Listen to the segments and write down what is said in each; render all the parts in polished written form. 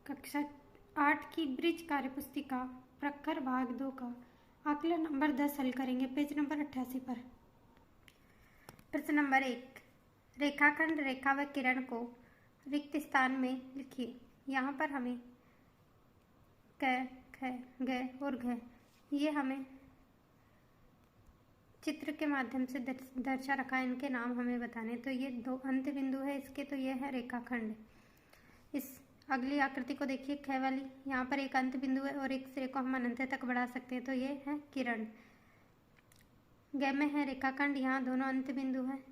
कक्षा 8 की ब्रिज कार्य पुस्तिका प्रखर भाग 2 का आकलन नंबर 10 हल करेंगे पेज नंबर 88 पर। प्रश्न नंबर 1, रेखाखंड रेखा व किरण को रिक्त स्थान में लिखिए। यहाँ पर हमें क, ख, ग और घ ये हमें चित्र के माध्यम से दर्शा रखा है। इनके नाम हमें बताने, तो ये दो अंत बिंदु है इसके, तो ये है रेखाखंड। इस अगली आकृति को देखिए, ख वाली, यहाँ पर एक अंत बिंदु है और एक सिरे को हम अनंत तक बढ़ा सकते हैं, तो ये है किरण। ग में है रेखाखंड, यहाँ दोनों अंत बिंदु हैं।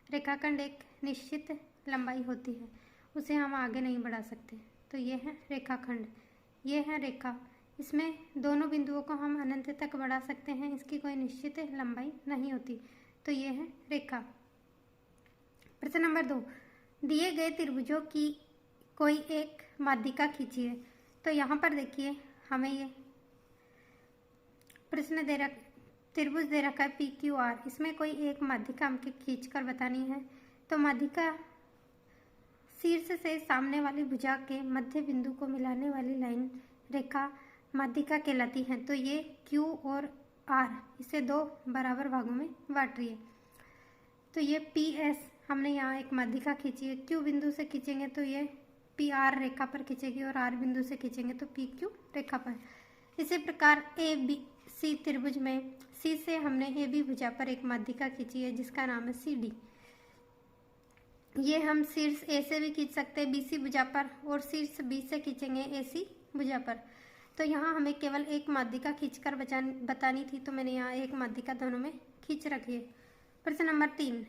रेखाखंड एक निश्चित लंबाई होती है, उसे हम आगे नहीं बढ़ा सकते, तो ये है रेखाखंड। ये है रेखा, इसमें दोनों बिंदुओं को हम अनंत तक बढ़ा सकते हैं, इसकी कोई निश्चित लंबाई नहीं होती, तो ये है रेखा। प्रश्न नंबर 2, दिए गए त्रिभुजों की कोई एक माध्यिका खींचिए। तो यहाँ पर देखिए हमें ये प्रश्न दे रखा, त्रिभुज दे रखा है PQR, इसमें कोई एक माध्यिका हमको खींच कर बतानी है। तो माध्यिका शीर्ष से सामने वाली भुजा के मध्य बिंदु को मिलाने वाली लाइन रेखा माध्यिका कहलाती है। तो ये Q और R, इसे दो बराबर भागों में बांट रही है। तो ये PS हमने यहाँ एक माध्यिका खींची है, Q बिंदु से खींचेंगे तो ये PR रेखा पर खींचेगी और R बिंदु से खींचेंगे तो PQ रेखा पर। इसी प्रकार ABC त्रिभुज में C से हमने AB भुजा पर एक माध्यिका खींची है जिसका नाम है CD। ये हम शीर्ष A से भी खींच सकते हैं BC भुजा पर, और शीर्ष B से खींचेंगे AC भुजा पर। तो यहाँ हमें केवल एक माध्यिका खींचकर बतानी थी, तो मैंने यहाँ एक माध्यिका दोनों में खींच रखी है। प्रश्न नंबर 3,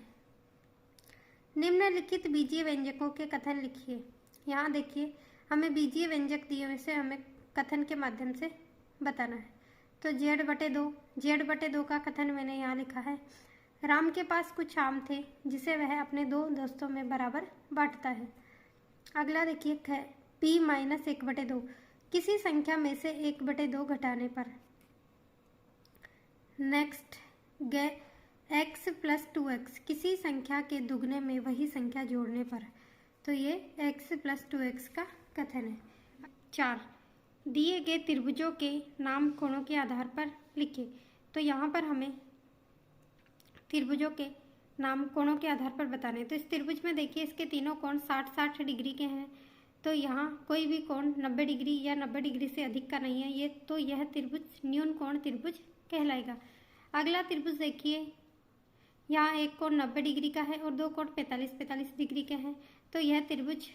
निम्नलिखित बीजीय व्यंजकों के कथन लिखिए। यहाँ देखिए हमें बीजीय व्यंजक दिए हुए से हमें कथन के माध्यम से बताना है। तो Z/2 का कथन मैंने यहाँ लिखा है। राम के पास कुछ आम थे जिसे वह अपने दो दोस्तों में बराबर बांटता है। अगला देखिए P-1/2, किसी संख्या में से 1/2 घटाने पर। नेक्स्ट x + 2x, किसी संख्या के दुगने में वही संख्या जोड़ने पर। तो ये x + 2x का कथन है। 4, दिए गए त्रिभुजों के नाम कोणों के आधार पर लिखिए। तो यहाँ पर हमें त्रिभुजों के नाम कोणों के आधार पर बताने हैं। तो इस त्रिभुज में देखिए इसके तीनों कोण 60-60 डिग्री के हैं, तो यहाँ कोई भी कोण 90 डिग्री या 90 डिग्री से अधिक का नहीं है ये, तो यह त्रिभुज न्यून कोण त्रिभुज कहलाएगा। अगला त्रिभुज देखिए, यहाँ एक कोण 90 डिग्री का है और दो कोण 45-45 डिग्री के हैं, तो यह त्रिभुज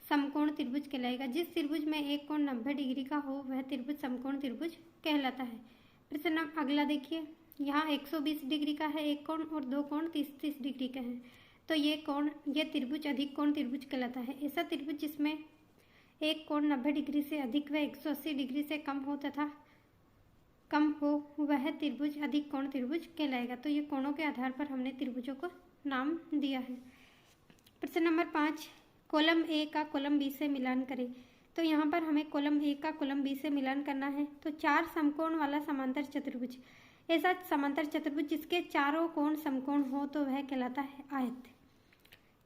समकोण त्रिभुज कहलाएगा। जिस त्रिभुज में एक कोण 90 डिग्री का हो वह त्रिभुज समकोण त्रिभुज कहलाता है। प्रश्न अगला देखिए, यहाँ 120 डिग्री का है एक कोण और दो कोण 30-30 डिग्री के हैं, तो ये त्रिभुज अधिक कोण त्रिभुज कहलाता है। ऐसा त्रिभुज जिसमें एक कोण 90 डिग्री से अधिक व 180 डिग्री से कम हो वह त्रिभुज अधिक कोण त्रिभुज कहलाएगा। तो ये कोणों के आधार पर हमने त्रिभुजों को नाम दिया है। प्रश्न नंबर 5, कॉलम A का कॉलम B से मिलान करें। तो यहाँ पर हमें कॉलम A का कॉलम B से मिलान करना है। तो 4 समकोण वाला समांतर चतुर्भुज, ऐसा समांतर चतुर्भुज जिसके चारों कोण समकोण हो तो वह कहलाता है आयत।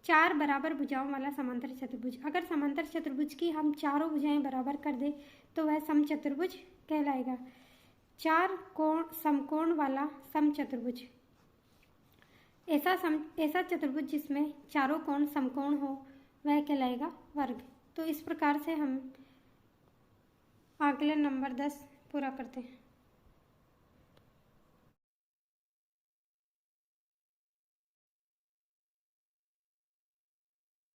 4 बराबर भुजाओं वाला समांतर चतुर्भुज, अगर समांतर चतुर्भुज की हम चारों भुजाएं बराबर कर दें तो वह समचतुर्भुज कहलाएगा। 4 कोण समकोण वाला समचतुर्भुज, ऐसा चतुर्भुज जिसमें चारों कोण समकोण हो वह कहलाएगा वर्ग। तो इस प्रकार से हम आकलन नंबर 10 पूरा करते हैं।